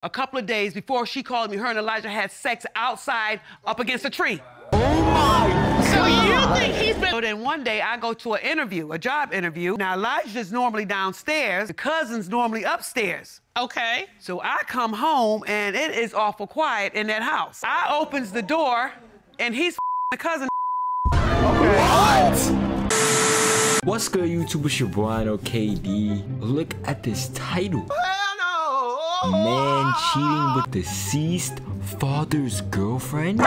a couple of days before she called me, her and Elijah had sex outside up against a tree. Oh my So you God. think he's been... So then one day I go to an interview, a job interview. Now Elijah's normally downstairs, the cousin's normally upstairs. Okay. So I come home and it is awful quiet in that house. I opens the door and he's the cousin. What? What's good, YouTube? It's your boy, I know KD. Look at this title. Man cheating with deceased father's girlfriend?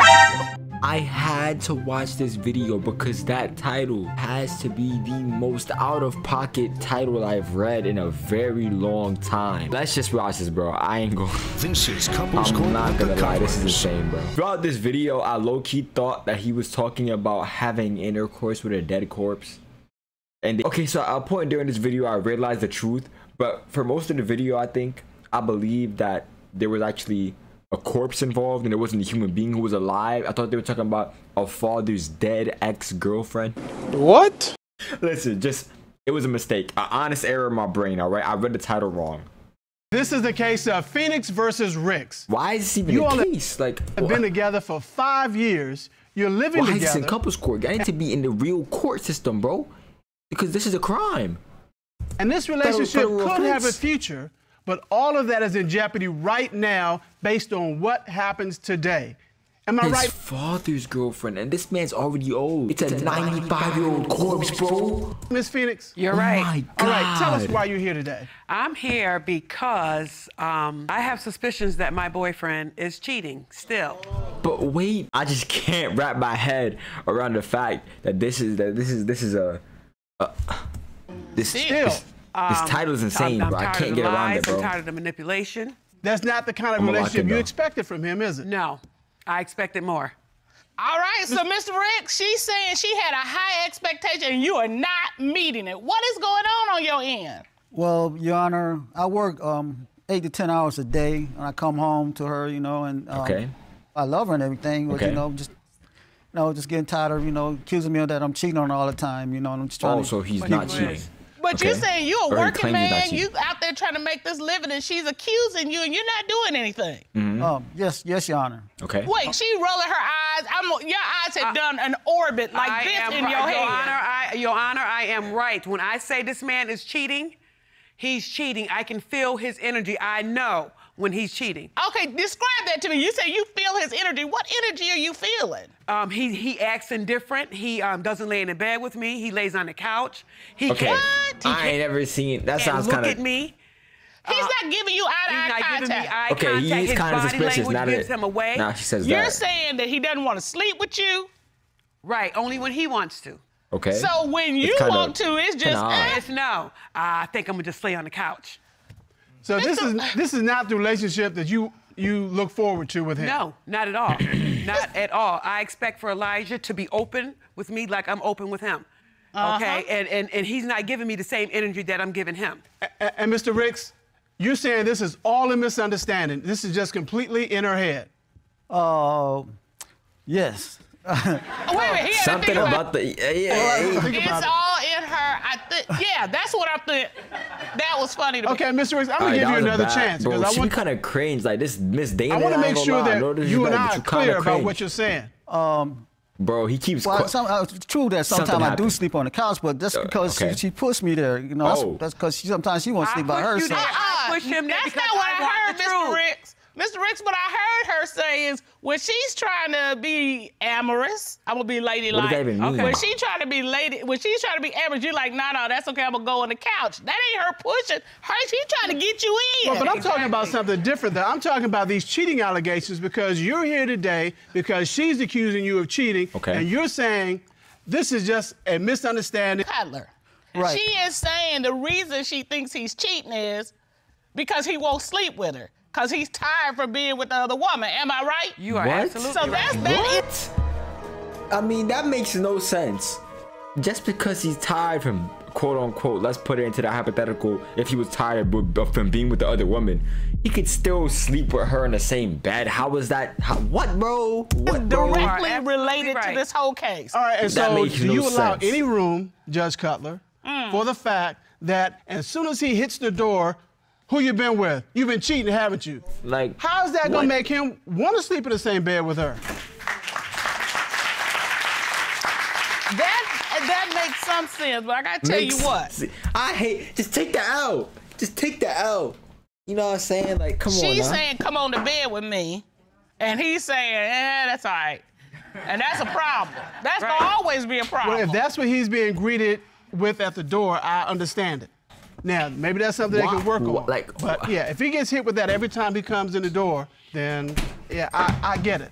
I had to watch this video because that title has to be the most out-of-pocket title I've read in a very long time. Let's just watch this, bro. I ain't gonna... This is Couples Court. I'm not gonna lie, this is insane, bro. Throughout this video, I low-key thought that he was talking about having intercourse with a dead corpse. And okay, so at a point during this video, I realized the truth. But for most of the video, I believe that there was actually a corpse involved and it wasn't a human being who was alive. I thought they were talking about a father's dead ex-girlfriend. What? Listen, it was a mistake. An honest error in my brain, all right? I read the title wrong. This is the case of Phoenix versus Ricks. Why is this even the case? Like, Have been together for 5 years. You're living why together. is this in couples court? I need to be in the real court system, bro. Because this is a crime. And this relationship federal could have a offense. future, but all of that is in jeopardy right now based on what happens today. Am I His right? father's girlfriend, and this man's already old. It's a 95-year-old corpse, bro. Miss Phoenix? You're Oh right. my God. All right, tell us why you're here today. I'm here because I have suspicions that my boyfriend is cheating still. But wait, I just can't wrap my head around the fact that this title is insane, I'm bro. I tired can't of get the around lies, it, bro. I'm tired of the manipulation. That's not the kind of I'ma lock relationship it you down. expected from him, is it? No, I expected more. All right, so Mr. Rick, she's saying she had a high expectation and you are not meeting it. What is going on your end? Well, Your Honor, I work 8 to 10 hours a day, and I come home to her, you know, and Okay. I love her and everything, but Okay. just getting tired of, accusing me of that I'm cheating on her all the time, and I'm just trying Oh, so he's not cheating. But Okay. you're saying you're a Or he working claims he's not man, cheating. you out there trying to make this living, and she's accusing you, and you're not doing anything. Yes, Your Honor. Okay. Wait, she rolling her eyes. Your eyes have done an orbit like this in your head. Your Honor, I am right. When I say this man is cheating, he's cheating. I can feel his energy. I know when he's cheating. Okay, describe that to me. You say you feel his energy. What energy are you feeling? He acts indifferent. He doesn't lay in the bed with me. He lays on the couch. He Okay. can't. I ain't never seen. That sounds look kind at of. me. He's not giving you He's eye-to-eye not giving me contact. eye Okay, contact. he is His kind of body suspicious. language Not gives it. him away. Nah, she says You're that. saying that he doesn't want to sleep with you. Right, only when he wants to. Okay. So when you kinda- want to, it's just, kinda odd. It's no. I think I'm gonna just lay on the couch. So this is not the relationship that you look forward to with him. No, not at all. Not at all. I expect for Elijah to be open with me like I'm open with him. Okay? And he's not giving me the same energy that I'm giving him. And Mr. Ricks, you're saying this is all a misunderstanding. This is just completely in her head. Yes. wait a minute, he had to Something think about the. It's all in her. Yeah, that's what I think. That was funny to me. Okay, Mr. Ricks, I'm All gonna right, give that you was a another bad- chance Bro, because she kind of cringe. Like this Miss Dana. I want to make ain't sure gonna lie. that No you and disrespect, I but are you kinda clear about cringe. what you're saying. Bro, he keeps. Well, it's true that sometimes Something I do happened. sleep on the couch, but that's because okay. she pushed me there. Oh. That's because sometimes she wants to sleep by pushed you herself. there. I push him there That's because not what I I want heard, the Mr. truth. Ricks. Mr. Ricks, what I heard her say is when she's trying to be amorous, I'm gonna be ladylike. What does that even mean? When she's trying to be when she's trying to be amorous, you're like, no, that's okay. I'm gonna go on the couch. That ain't her pushing. She's trying to get you in. But I'm talking about something different, though. I'm talking about these cheating allegations because you're here today because she's accusing you of cheating, Okay. and you're saying this is just a misunderstanding. Cutler. Right. She is saying the reason she thinks he's cheating is because he won't sleep with her. Because he's tired from being with the other woman. Am I right? You are What? absolutely So right. that's What? I mean, that makes no sense. Just because he's tired from quote unquote, let's put it into that hypothetical, if he was tired from being with the other woman, he could still sleep with her in the same bed. How is that? What, bro? What, bro? directly Absolutely related to right. this whole case. All right, and That so makes do no you allow sense. any room, Judge Cutler, for the fact that as soon as he hits the door, who you been with. You've been cheating, haven't you? Like, how's that gonna make him want to sleep in the same bed with her? That makes some sense, but I gotta tell you what. I hate, just take the L. Just take the L. You know what I'm saying? Like, come on. She's saying, come on to bed with me. And he's saying, that's all right. And that's a problem. That's gonna always be a problem. Well, if that's what he's being greeted with at the door, I understand it. Now, maybe that's something they can work on. But yeah, if he gets hit with that every time he comes in the door, then yeah, I get it.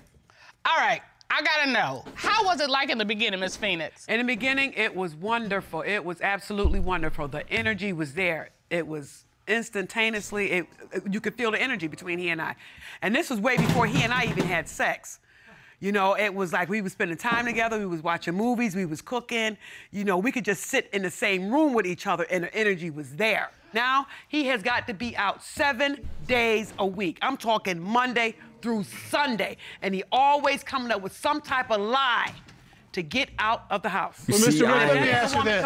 All right. I gotta know, how was it like in the beginning, Miss Phoenix? In the beginning, it was wonderful. It was absolutely wonderful. The energy was there. It was instantaneously, you could feel the energy between he and I. And this was way before he and I even had sex. You know, it was like we were spending time together, we was watching movies, we was cooking. You know, we could just sit in the same room with each other and the energy was there. Now, he has got to be out 7 days a week. I'm talking Monday through Sunday. And he always coming up with some type of lie to get out of the house. Well, Mr. Rick, let me ask you this.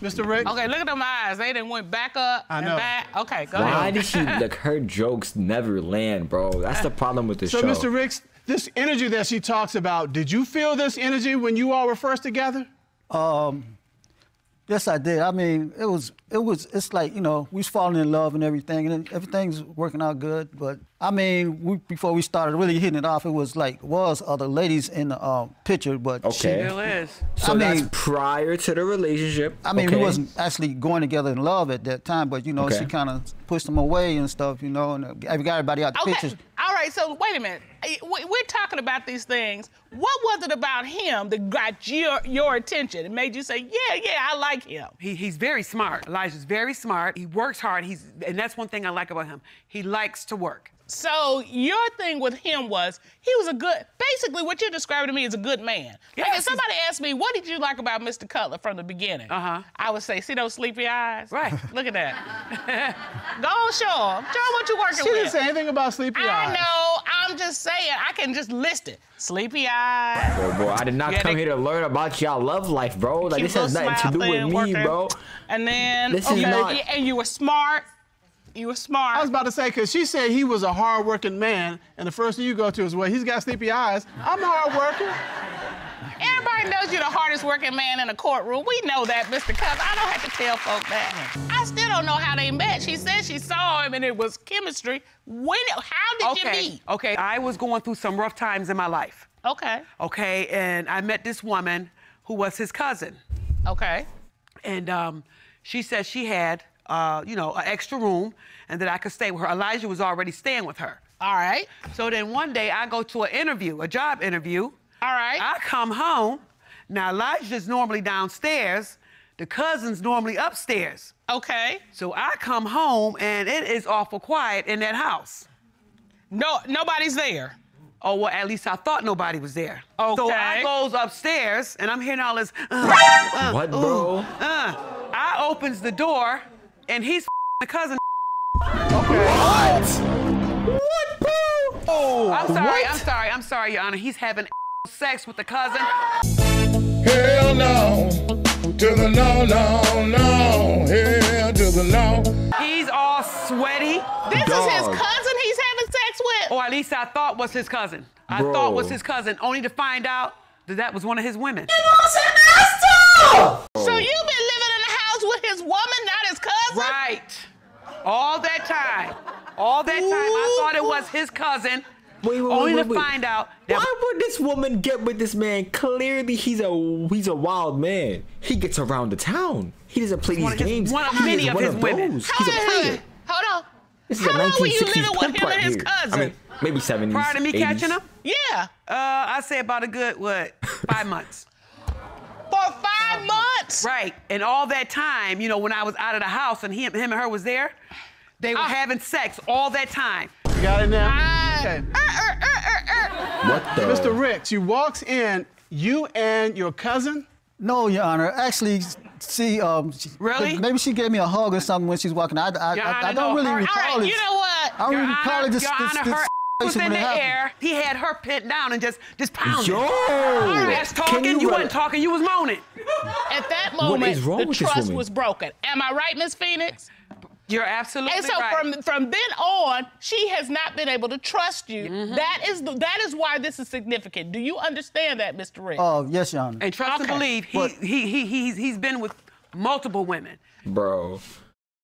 Mr. Rick? Okay, look at them eyes. They done went back up and back. Okay, go ahead. Why did she, like, her jokes never land, bro? That's the problem with this show. So, Mr. Ricks, this energy that she talks about, did you feel this energy when you all were first together? Yes, I did. I mean, it's like, you know, we was falling in love and everything, and everything's working out good. But I mean, before we started really hitting it off, it was other ladies in the picture, but She still is. So that's prior to the relationship. I mean, we wasn't actually going together in love at that time, but you know, she kind of pushed them away and stuff, you know, and got everybody out the pictures. All right, so wait a minute. We're talking about these things. What was it about him that got your attention and made you say, yeah, I like him? He's very smart. Elijah's very smart. He works hard. And that's one thing I like about him. He likes to work. So your thing with him was he was basically what you're describing to me is a good man. Like if somebody asked me, what did you like about Mr. Cutler from the beginning? I would say, see those sleepy eyes? Right. Look at that. Go on, show him. Show him what you're working with. She didn't say anything about sleepy eyes. I know. I'm just saying. I can just list it. Sleepy eyes. Bro, I did not come here to learn about y'all love life, bro. Like, this has nothing to do with me, bro. And then, and you were smart. You were smart. I was about to say, because she said he was a hard-working man, and the first thing you go to is, well, he's got sleepy eyes. I'm hard-working. Everybody knows you're the hardest working man in the courtroom. We know that, Mr. Cutler. I don't have to tell folk that. I still don't know how they met. She said she saw him and it was chemistry. How did you meet? Okay, I was going through some rough times in my life. Okay. Okay, and I met this woman who was his cousin. Okay. And she said she had, you know, an extra room and that I could stay with her. Elijah was already staying with her. All right. So then one day I go to an interview, a job interview. All right. I come home. Now, Elijah's normally downstairs. The cousin's normally upstairs. Okay. So I come home, and it is awful quiet in that house. No, nobody's there. Oh, well, at least I thought nobody was there. Okay. So I goes upstairs, and I'm hearing all this, what, bro? I opens the door, and he's the cousin. Okay. What, bro? Oh, I'm sorry, Your Honor. He's having sex with the cousin. Hell no, to the no, hell to the no. He's all sweaty. This is his cousin he's having sex with? Or at least I thought was his cousin. I Bro. thought was his cousin, only to find out that that was one of his women. So you've been living in the house with his woman, not his cousin? Right. All that time. All that time, I thought it was his cousin. Only to find out that why would this woman get with this man? Clearly, he's a wild man. He gets around the town. He doesn't play these games. One of many of his women. He's a player. Hold on. This is a How long were you 1960s living with pimp him right and his here. cousin? I mean, maybe 70s. Prior to me 80s. catching him, Yeah. I say about a good, 5 months. For 5 months? Right. And all that time, you know, when I was out of the house and him and her was there, they were having sex all that time. You got it now? Okay. What the? Mr. Ricks, you walks in, you and your cousin? No, Your Honor. Actually, Really? maybe she gave me a hug or something when she's walking. I don't really recall All right, it. you know what? I don't really recall it. Your Honor, her was in the air. He had her pinned down and just pounding. Yo! That's talking. You wasn't talking. You was moaning. At that moment, is wrong the with this trust woman? was broken. Am I right, Miss Phoenix? You're absolutely right. And so from then on, she has not been able to trust you. That is why this is significant. Do you understand that, Mr. Rick? Oh, yes, Your Honor. And trust and believe, he's been with multiple women. Bro,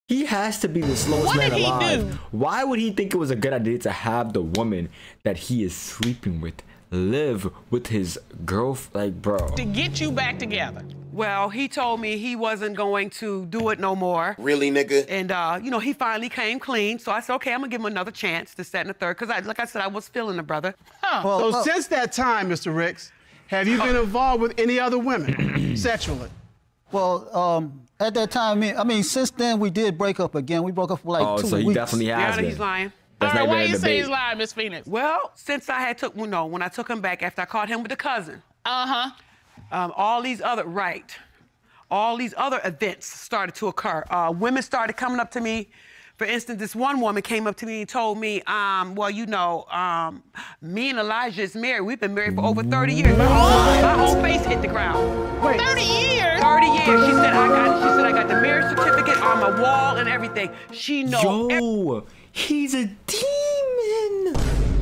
he has to be the slowest man alive. What did he do? Why would he think it was a good idea to have the woman that he is sleeping with live with his girlfriend? Like, bro. To get you back together. Well, he told me he wasn't going to do it no more. Really, nigga? And, you know, he finally came clean. So I said, okay, I'm going to give him another chance to set in the third. Because, like I said, I was feeling the brother. So since that time, Mr. Ricks, have you been involved with any other women sexually? Well, at that time, I mean, since then, we did break up again. We broke up for like 2 weeks. Oh, so he definitely has been. He's lying. That's All right, not why even you a say he's debate. lying, Miss Phoenix? Well, since I had when I took him back after I caught him with the cousin. All these other events started to occur. Women started coming up to me. For instance, this one woman came up to me and told me, well, you know, me and Elijah is married. We've been married for over 30 years. My whole face hit the ground. Wait. 30 years? 30 years. She said I got the marriage certificate on my wall and everything. She knows. Yo, he's a demon.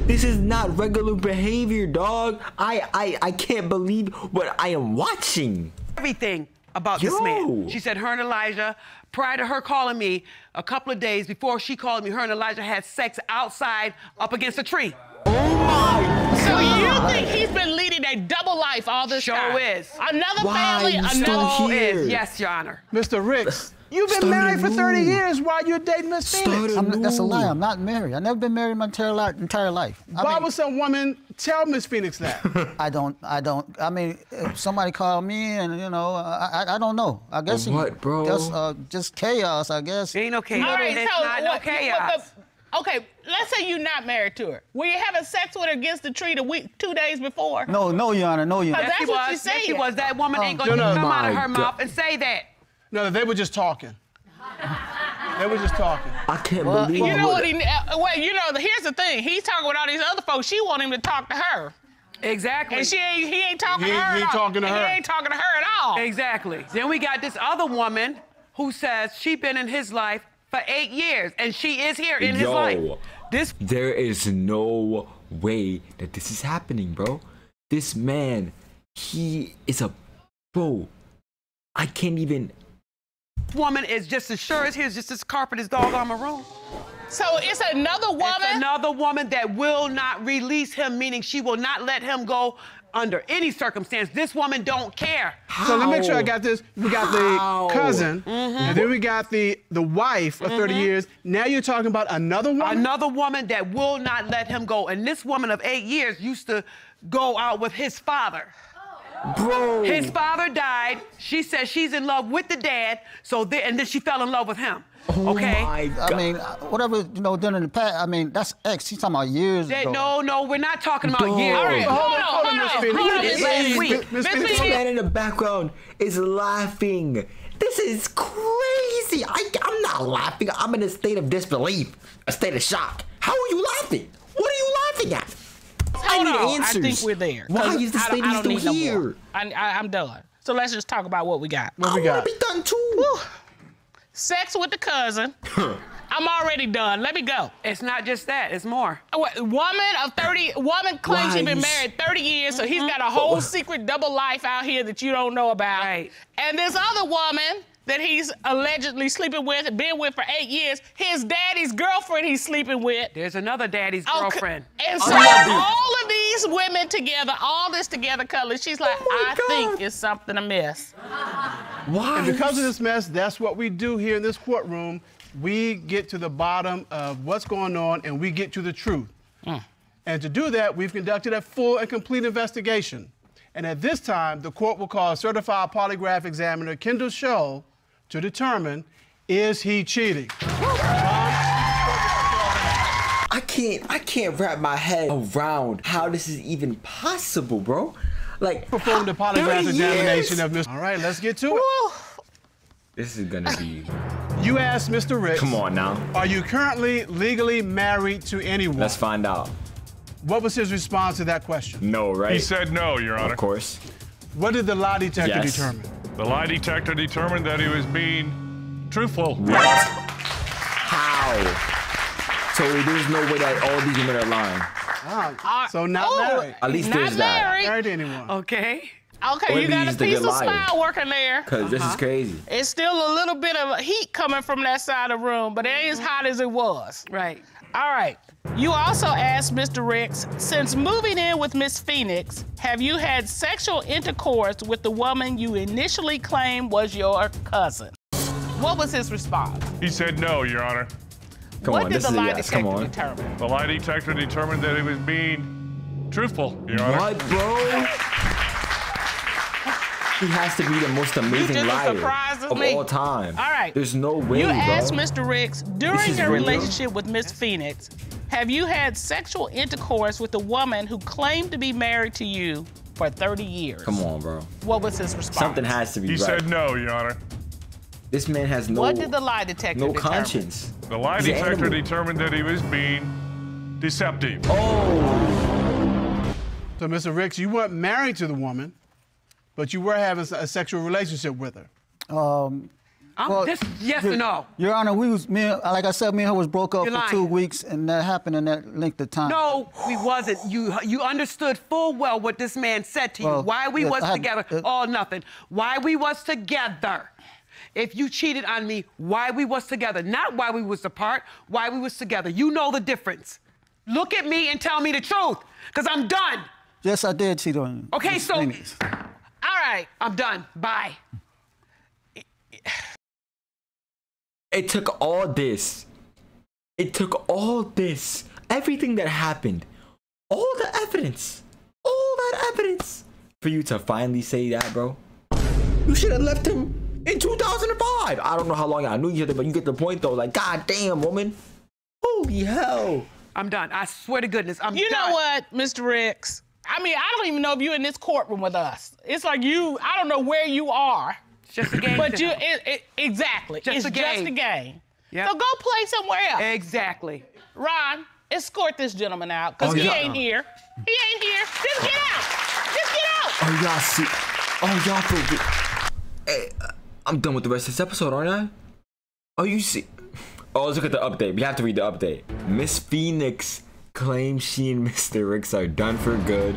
This is not regular behavior, dog. I can't believe what I am watching. Everything about this man. She said her and Elijah, prior to her calling me, a couple of days before she called me, her and Elijah had sex outside up against a tree. Oh my So God. you think he's been leading a double life all this time? Sure is. Another Why family, are you still another... here? Yes, Your Honor. Mr. Ricks, you've been Start married for 30 anew. years while you're dating Miss Phoenix. That's a lie. I'm not married. I've never been married my entire life. Why would some woman tell Miss Phoenix that? I don't. I mean, if somebody called me and, you know, I don't know. I guess What, bro? just chaos, I guess. Ain't no chaos. All right, It's so not no chaos. okay, let's say you're not married to her. Were you having sex with her against the tree 2 days before? No, Your Honor, no, Your Honor. That's Yes, what she you was. said. Yes, she was. That woman ain't gonna No, come out of my her God. mouth and say that. No, they were just talking. They were just talking. I can't believe You know what here's the thing. He's talking with all these other folks. She want him to talk to her. Exactly. And he ain't talking to her. He ain't talking to her. He ain't talking to her at all. Exactly. Then we got this other woman who says she been in his life for 8 years, and she is here in his life. There is no way that this is happening, bro. This man, he is a bro. I can't even. Woman is just as sure as here's just as carpet as dog on my room. So it's another woman? It's another woman that will not release him, meaning she will not let him go under any circumstance. This woman don't care. So let me make sure I got this. We got the cousin, and then we got the wife of 30 years. Now you're talking about another woman? Another woman that will not let him go. And this woman of 8 years used to go out with his father. Bro. His father died. She said she's in love with the dad, and then she fell in love with him. Okay? Oh my God. I mean, whatever, you know, done in the past, I mean, that's ex. He's talking about years ago. No, we're not talking about years. All right, hold on, Miss Miss Phoenix. Phoenix. Miss Miss Phoenix, This Phoenix. man in the background is laughing. This is crazy. I'm not laughing. I'm in a state of disbelief, a state of shock. How are you laughing? What are you laughing at? I need answers. I think we're there. Why is this lady don't still need no here? more. I'm done. So let's just talk about what we got. What we I got? want to be done too. Sex with the cousin. I'm already done. Let me go. It's not just that. It's more. Woman claims she's been Why? married 30 years, so he's got a whole secret double life out here that you don't know about. Right. And this other woman that he's allegedly sleeping with, been with for 8 years, his daddy's girlfriend he's sleeping with. There's another daddy's Okay. girlfriend. And so all of these women together, all this together, Cullen, she's like, I think it's something amiss. Why? And because of this mess, that's what we do here in this courtroom. We get to the bottom of what's going on and we get to the truth. And to do that, we've conducted a full and complete investigation. And at this time, the court will call certified polygraph examiner Kendall Scholl to determine, is he cheating? I can't wrap my head around how this is even possible, bro. Like, Perform the polygraph 30 examination years? of Mr. All right, let's get to it. This is gonna be. You asked Mr. Ricks. Come on now. Are you currently legally married to anyone? Let's find out. What was his response to that question? No, right? He said no, Your Honor. Of course. What did the lie detector Yes. determine? The lie detector determined that he was being truthful. What? So there's no way that all these women are lying. So not married. At least Not there's married. Married to anyone. Okay. Okay, Or you got a he's the piece good of liar. smile working there. Cause this is crazy. It's still a little bit of heat coming from that side of the room, but it ain't as hot as it was. Right. All right. You also asked Mr. Ricks, since moving in with Miss Phoenix, have you had sexual intercourse with the woman you initially claimed was your cousin? What was his response? He said no, Your Honor. Come What on, did this the is a lie yes. Come detector on. determine? The lie detector determined that he was being truthful, Your Honor. What, bro? He has to be the most amazing just as liar surprised as of me. all time. All right. There's no way, You bro. asked Mr. Ricks, during is your real? relationship with Miss Phoenix, have you had sexual intercourse with a woman who claimed to be married to you for 30 years? Come on, bro. What was his response? Something has to be He right. said no, Your Honor. This man has no What did the lie detector no determine? conscience. The lie He's an detector animal. determined that he was being deceptive. Oh, So, Mr. Ricks, you weren't married to the woman, but you were having a sexual relationship with her. Well, Just yes or no? Your Honor, like I said, me and her was broke up You're for lying. 2 weeks, and that happened in that length of time. No, we wasn't. You understood full well what this man said to you. Well, Why we yes, was I had- together. All nothing. Why we was together. If you cheated on me, why we was together. Not why we was apart, why we was together. You know the difference. Look at me and tell me the truth, because I'm done. Yes, I did cheat on you. Okay, Miss so Phoenix. All right. I'm done. Bye. it took all this. It took all this. Everything that happened. All the evidence. All that evidence. For you to finally say that, bro. You should have left him in 2005. I don't know how long I knew each other, but you get the point though. Like, god damn, woman. Holy hell. I'm done. I swear to goodness, I'm You done. know what, Mr. Ricks? I mean, I don't even know if you're in this courtroom with us. It's like I don't know where you are. It's just a game. But to you, him. exactly. Just it's a just game. a game. Yep. So go play somewhere else. Exactly. Ron, escort this gentleman out, because Oh, he yeah. ain't here. He ain't here. Just get out. Just get out. Oh, y'all see. Oh, y'all forget. Hey, I'm done with the rest of this episode, aren't I? Oh, you see. Oh, let's look at the update. We have to read the update. Miss Phoenix claims she and Mr. Ricks are done for good.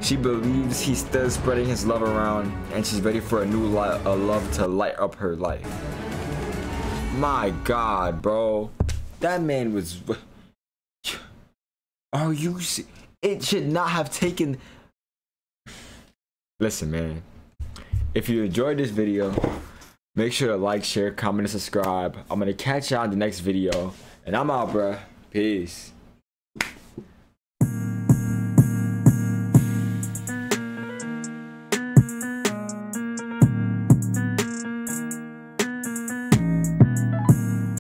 She believes he's still spreading his love around, and she's ready for a new love to light up her life. My God, bro. That man was... Are you... It should not have taken... Listen, man. If you enjoyed this video, make sure to like, share, comment, and subscribe. I'm gonna catch you on the next video. And I'm out, bruh. Peace.